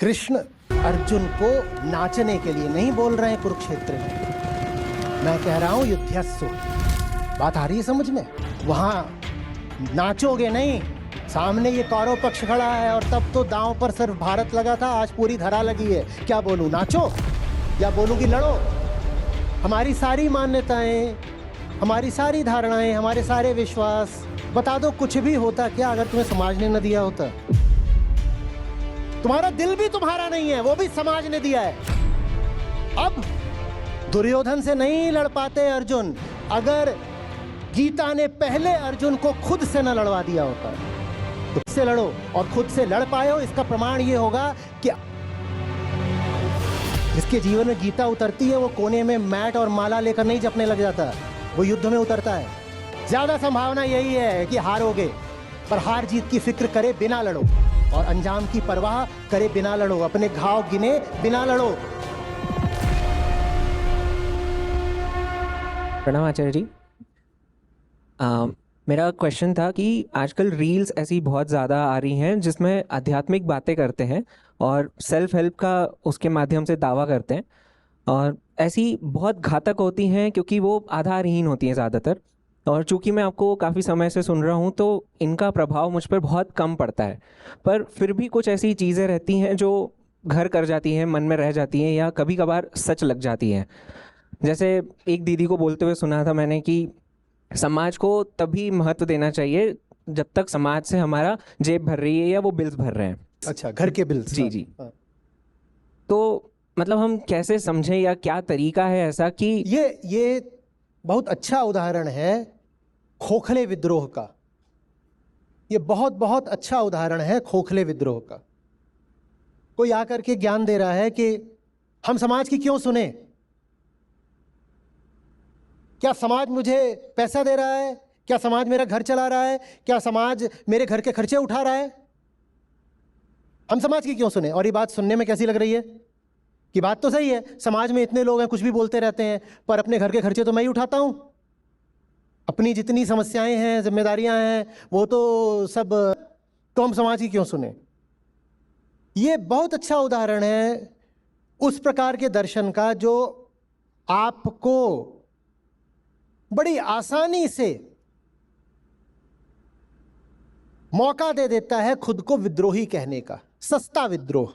कृष्ण अर्जुन को नाचने के लिए नहीं बोल रहे हैं कुरुक्षेत्र में। मैं कह रहा हूं युद्धस्सु। बात आ रही है समझ में? वहां नाचोगे नहीं, सामने ये कौरव पक्ष खड़ा है और तब तो दांव पर सिर्फ भारत लगा था, आज पूरी धरा लगी है। क्या बोलूं, नाचो या बोलूं कि लड़ो? हमारी सारी मान्यताएं, हमारी सारी धारणाएं, हमारे सारे विश्वास, बता दो कुछ भी होता क्या अगर तुम्हें समाज ने न दिया होता? तुम्हारा दिल भी तुम्हारा नहीं है, वो भी समाज ने दिया है। अब दुर्योधन से नहीं लड़ पाते अर्जुन, अगर गीता ने पहले अर्जुन को खुद से न लड़वा दिया होता। खुद से लड़ो, और खुद से लड़ पाए हो इसका प्रमाण ये होगा कि जिसके जीवन में गीता उतरती है वो कोने में मैट और माला लेकर नहीं जपने लग जाता, वो युद्ध में उतरता है। ज्यादा संभावना यही है कि हारोगे, पर हार जीत की फिक्र करे बिना लड़ो, और अंजाम की परवाह करे बिना लड़ो, अपने घाव गिने बिना लड़ो। प्रणाम आचार्य जी। मेरा क्वेश्चन था कि आजकल रील्स ऐसी बहुत ज़्यादा आ रही हैं जिसमें आध्यात्मिक बातें करते हैं और सेल्फ हेल्प का उसके माध्यम से दावा करते हैं, और ऐसी बहुत घातक होती हैं क्योंकि वो आधारहीन होती हैं ज़्यादातर। और चूंकि मैं आपको काफ़ी समय से सुन रहा हूँ तो इनका प्रभाव मुझ पर बहुत कम पड़ता है, पर फिर भी कुछ ऐसी चीज़ें रहती हैं जो घर कर जाती हैं, मन में रह जाती हैं, या कभी कभार सच लग जाती हैं। जैसे एक दीदी को बोलते हुए सुना था मैंने कि समाज को तभी महत्व देना चाहिए जब तक समाज से हमारा जेब भर रही है या वो बिल्स भर रहे हैं। अच्छा, घर के बिल्स। जी जी। तो मतलब हम कैसे समझें, या क्या तरीका है ऐसा कि ये बहुत अच्छा उदाहरण है खोखले विद्रोह का। ये बहुत बहुत अच्छा उदाहरण है खोखले विद्रोह का। कोई आकर के ज्ञान दे रहा है कि हम समाज की क्यों सुने? क्या समाज मुझे पैसा दे रहा है? क्या समाज मेरा घर चला रहा है? क्या समाज मेरे घर के खर्चे उठा रहा है? हम समाज की क्यों सुने? और ये बात सुनने में कैसी लग रही है? कि बात तो सही है, समाज में इतने लोग हैं, कुछ भी बोलते रहते हैं, पर अपने घर के खर्चे तो मैं ही उठाता हूं। अपनी जितनी समस्याएं हैं, जिम्मेदारियां हैं, वो तो सब, तो हम समाज की क्यों सुने? ये बहुत अच्छा उदाहरण है उस प्रकार के दर्शन का जो आपको बड़ी आसानी से मौका दे देता है खुद को विद्रोही कहने का। सस्ता विद्रोह।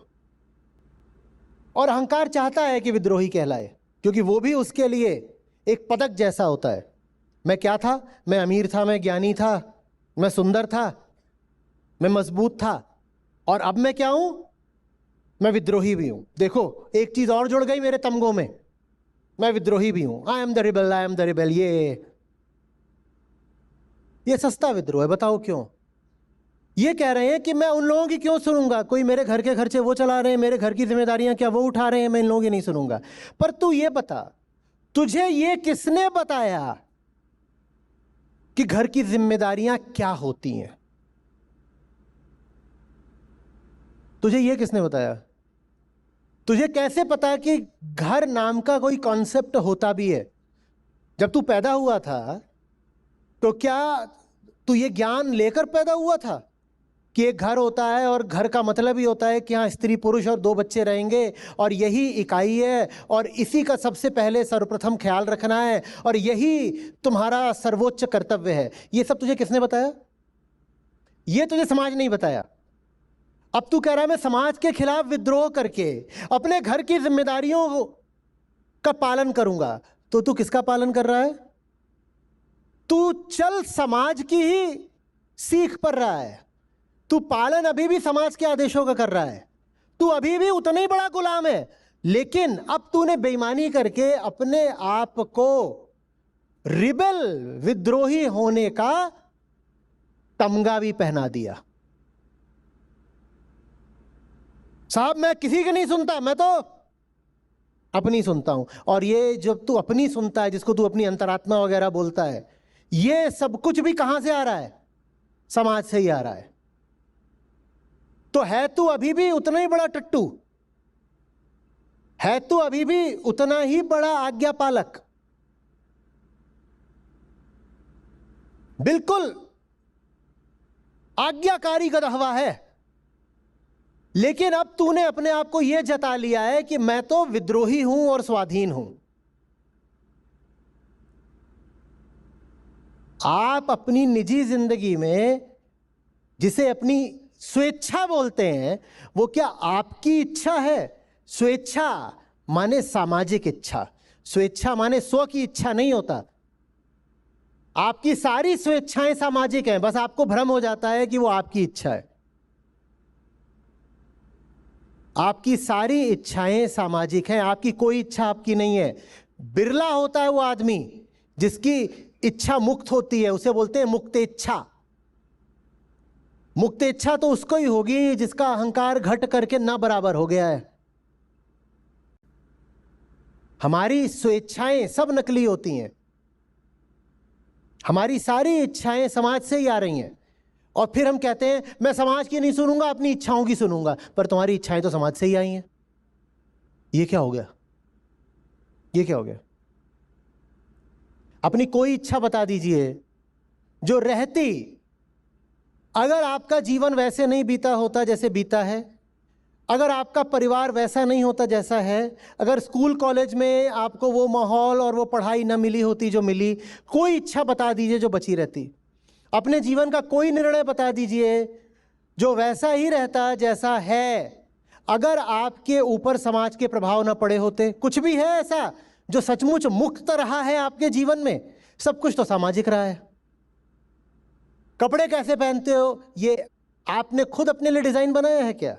और अहंकार चाहता है कि विद्रोही कहलाए, क्योंकि वो भी उसके लिए एक पदक जैसा होता है। मैं क्या था? मैं अमीर था, मैं ज्ञानी था, मैं सुंदर था, मैं मजबूत था, और अब मैं क्या हूं? मैं विद्रोही भी हूं। देखो, एक चीज और जुड़ गई मेरे तमगों में, मैं विद्रोही भी हूं। I am the rebel, I am the rebel. ये सस्ता विद्रोह है। बताओ क्यों? ये कह रहे हैं कि मैं उन लोगों की क्यों सुनूंगा? कोई मेरे घर के खर्चे वो चला रहे हैं, मेरे घर की जिम्मेदारियां क्या वो उठा रहे हैं, मैं इन लोगों की नहीं सुनूंगा। पर तू ये बता, तुझे ये किसने बताया कि घर की जिम्मेदारियां क्या होती हैं? तुझे ये किसने बताया? तुझे कैसे पता कि घर नाम का कोई कॉन्सेप्ट होता भी है? जब तू पैदा हुआ था तो क्या तू ये ज्ञान लेकर पैदा हुआ था कि एक घर होता है और घर का मतलब ही होता है कि हाँ, स्त्री पुरुष और 2 बच्चे रहेंगे और यही इकाई है और इसी का सबसे पहले सर्वप्रथम ख्याल रखना है और यही तुम्हारा सर्वोच्च कर्तव्य है? ये सब तुझे किसने बताया? ये तुझे समाज नहीं बताया। अब तू कह रहा है मैं समाज के खिलाफ विद्रोह करके अपने घर की जिम्मेदारियों का पालन करूंगा। तो तू किसका पालन कर रहा है? तू चल समाज की ही सीख पर रहा है। तू पालन अभी भी समाज के आदेशों का कर रहा है। तू अभी भी उतना ही बड़ा गुलाम है, लेकिन अब तूने बेईमानी करके अपने आप को रिबेल, विद्रोही होने का तमगा भी पहना दिया। साहब, मैं किसी की नहीं सुनता, मैं तो अपनी सुनता हूं। और ये जब तू अपनी सुनता है, जिसको तू अपनी अंतरात्मा वगैरह बोलता है, ये सब कुछ भी कहां से आ रहा है? समाज से ही आ रहा है। तो है तू अभी भी उतना ही बड़ा टट्टू, है तू अभी भी उतना ही बड़ा आज्ञा पालक। बिल्कुल आज्ञाकारी गदहवा है। लेकिन अब तूने अपने आप को यह जता लिया है कि मैं तो विद्रोही हूं और स्वाधीन हूं। आप अपनी निजी जिंदगी में जिसे अपनी स्वेच्छा बोलते हैं, वो क्या आपकी इच्छा है? स्वेच्छा माने सामाजिक इच्छा, स्वेच्छा माने स्व की इच्छा नहीं होता। आपकी सारी स्वेच्छाएं सामाजिक हैं, बस आपको भ्रम हो जाता है कि वो आपकी इच्छा है। आपकी सारी इच्छाएं सामाजिक हैं, आपकी कोई इच्छा आपकी नहीं है। बिरला होता है वो आदमी जिसकी इच्छा मुक्त होती है, उसे बोलते हैं मुक्त इच्छा। मुक्त इच्छा तो उसको ही होगी जिसका अहंकार घट करके ना बराबर हो गया है। हमारी स्वेच्छाएं सब नकली होती हैं, हमारी सारी इच्छाएं समाज से ही आ रही हैं। और फिर हम कहते हैं मैं समाज की नहीं सुनूंगा, अपनी इच्छाओं की सुनूंगा। पर तुम्हारी इच्छाएं तो समाज से ही आई हैं। ये क्या हो गया? ये क्या हो गया? अपनी कोई इच्छा बता दीजिए जो रहती, अगर आपका जीवन वैसे नहीं बीता होता जैसे बीता है, अगर आपका परिवार वैसा नहीं होता जैसा है, अगर स्कूल कॉलेज में आपको वो माहौल और वो पढ़ाई ना मिली होती जो मिली, कोई इच्छा बता दीजिए जो बची रहती। अपने जीवन का कोई निर्णय बता दीजिए जो वैसा ही रहता जैसा है, अगर आपके ऊपर समाज के प्रभाव ना पड़े होते। कुछ भी है ऐसा जो सचमुच मुक्त रहा है आपके जीवन में? सब कुछ तो सामाजिक रहा है। कपड़े कैसे पहनते हो, ये आपने खुद अपने लिए डिजाइन बनाया है क्या?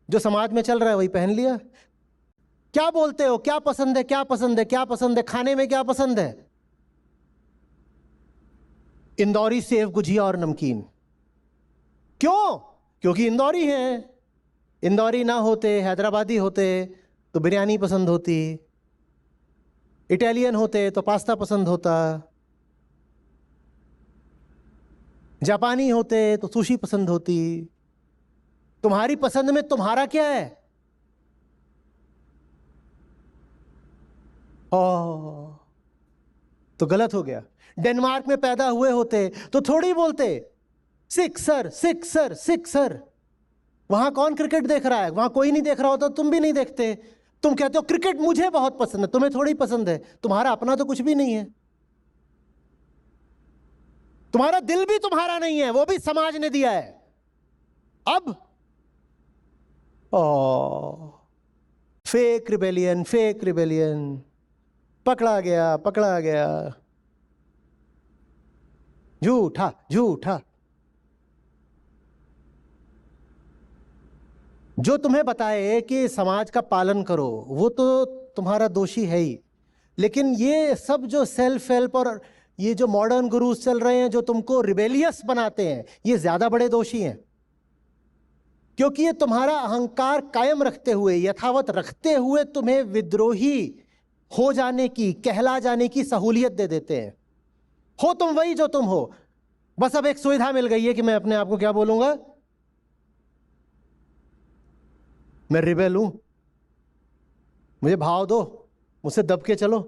जो समाज में चल रहा है वही पहन लिया। क्या बोलते हो, क्या पसंद है, क्या पसंद है, क्या पसंद है, खाने में क्या पसंद है? इंदौरी सेव गुजिया और नमकीन। क्यों? क्योंकि इंदौरी हैं। इंदौरी ना होते, हैदराबादी होते तो बिरयानी पसंद होती, इटालियन होते तो पास्ता पसंद होता, जापानी होते तो सुशी पसंद होती। तुम्हारी पसंद में तुम्हारा क्या है? ओ, तो गलत हो गया। डेनमार्क में पैदा हुए होते तो थोड़ी बोलते सिक्सर सिक्सर सिक्सर। वहां कौन क्रिकेट देख रहा है? वहां कोई नहीं देख रहा होता, तुम भी नहीं देखते। तुम कहते हो क्रिकेट मुझे बहुत पसंद है, तुम्हें थोड़ी पसंद है। तुम्हारा अपना तो कुछ भी नहीं है। तुम्हारा दिल भी तुम्हारा नहीं है, वो भी समाज ने दिया है। अब ओ, फेक रिबेलियन, फेक रिबेलियन। पकड़ा गया, पकड़ा गया। झूठा झूठा। जो तुम्हें बताए कि समाज का पालन करो वो तो तुम्हारा दोषी है ही, लेकिन ये सब जो सेल्फ हेल्प और ये जो मॉडर्न गुरुज चल रहे हैं जो तुमको रिबेलियस बनाते हैं, ये ज्यादा बड़े दोषी हैं। क्योंकि ये तुम्हारा अहंकार कायम रखते हुए, यथावत रखते हुए तुम्हें विद्रोही हो जाने की, कहला जाने की सहूलियत दे देते हैं। हो तुम वही जो तुम हो, बस अब एक सुविधा मिल गई है कि मैं अपने आप को क्या बोलूंगा, मैं रिबेल हूं, मुझे भाव दो, मुझसे दब के चलो।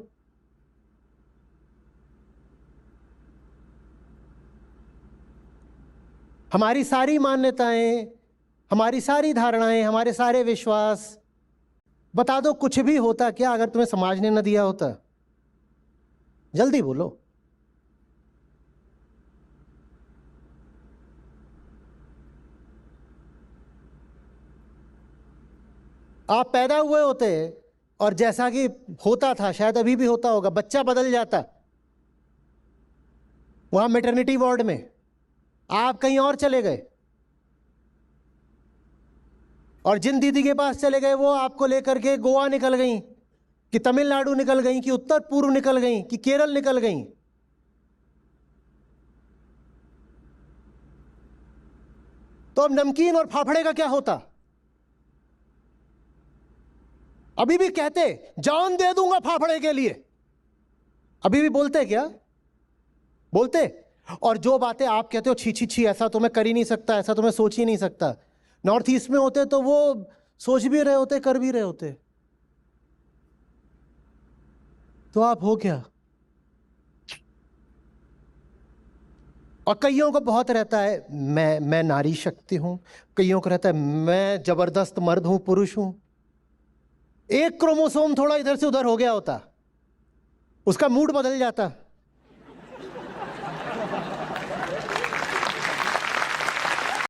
हमारी सारी मान्यताएं, हमारी सारी धारणाएं, हमारे सारे विश्वास, बता दो कुछ भी होता क्या अगर तुम्हें समाज ने न दिया होता? जल्दी बोलो। आप पैदा हुए होते और जैसा कि होता था, शायद अभी भी होता होगा, बच्चा बदल जाता वहां मैटरनिटी वार्ड में, आप कहीं और चले गए और जिन दीदी के पास चले गए वो आपको लेकर के गोवा निकल गई, कि तमिलनाडु निकल गई, कि उत्तर पूर्व निकल गई, कि केरल निकल गई। तो अब नमकीन और फाफड़े का क्या होता? अभी भी कहते जान दे दूंगा फाफड़े के लिए, अभी भी बोलते क्या? बोलते। और जो बातें आप कहते हो छी छी छी, ऐसा तो मैं कर ही नहीं सकता, ऐसा तो मैं सोच ही नहीं सकता, नॉर्थ ईस्ट में होते तो वो सोच भी रहे होते, कर भी रहे होते। तो आप हो क्या? और कईयों को बहुत रहता है मैं नारी शक्ति हूं, कईयों को रहता है मैं जबरदस्त मर्द हूं, पुरुष हूं। एक क्रोमोसोम थोड़ा इधर से उधर हो गया होता, उसका मूड बदल जाता।